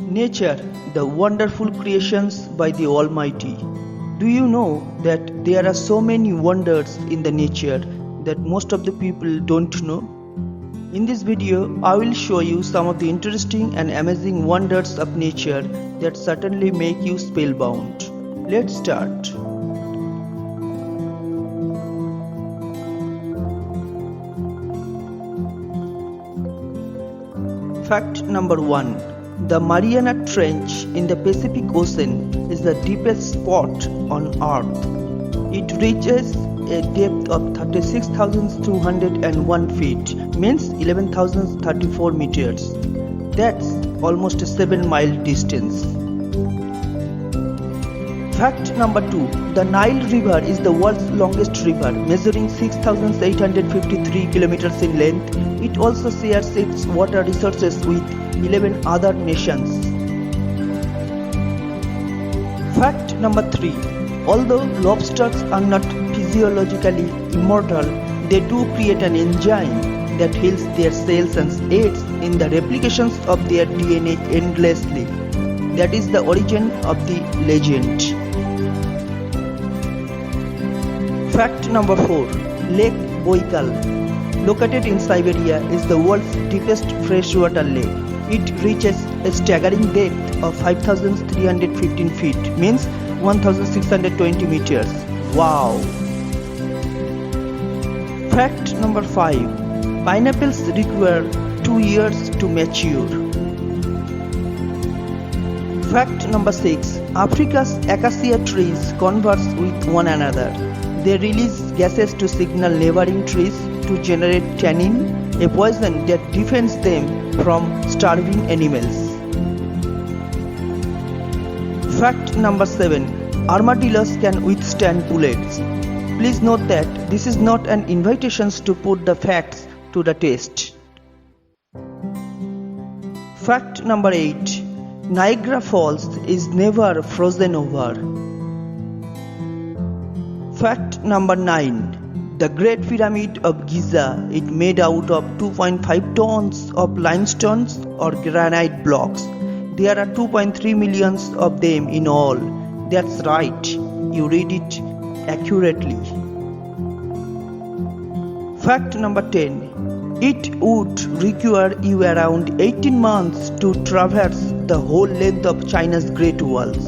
Nature, the wonderful creations by the Almighty. Do you know that there are so many wonders in the nature that most of the people don't know? In this video, I will show you some of the interesting and amazing wonders of nature that certainly make you spellbound. Let's start. Fact number 1. The Mariana Trench in the Pacific Ocean is the deepest spot on Earth. It reaches a depth of 36,201 feet, means 11,034 meters. That's almost a 7-mile distance. Fact number 2. The Nile River is the world's longest river, measuring 6,853 kilometers in length. It also shares its water resources with 11 other nations. Fact number 3. Although lobsters are not physiologically immortal, they do create an enzyme that heals their cells and aids in the replications of their DNA endlessly. That is the origin of the legend. Fact number 4. Lake Baikal, located in Siberia, is the world's deepest freshwater lake. It reaches a staggering depth of 5,315 feet, means 1,620 meters. Wow! Fact number 5. Pineapples require 2 years to mature. Fact number 6. Africa's acacia trees converse with one another. They release gases to signal neighboring trees to generate tannin, a poison that defends them from starving animals. Fact number 7. Armadillos can withstand bullets. Please note that this is not an invitation to put the facts to the test. Fact number 8. Niagara Falls is never frozen over. Fact number 9. The Great Pyramid of Giza is made out of 2.5 tons of limestones or granite blocks. There are 2.3 million of them in all. That's right, you read it accurately. Fact number 10. It would require you around 18 months to traverse the whole length of China's Great Walls.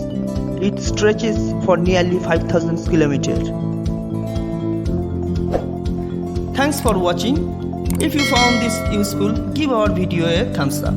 It stretches for nearly 5,000 kilometers. Thanks for watching. If you found this useful, give our video a thumbs up.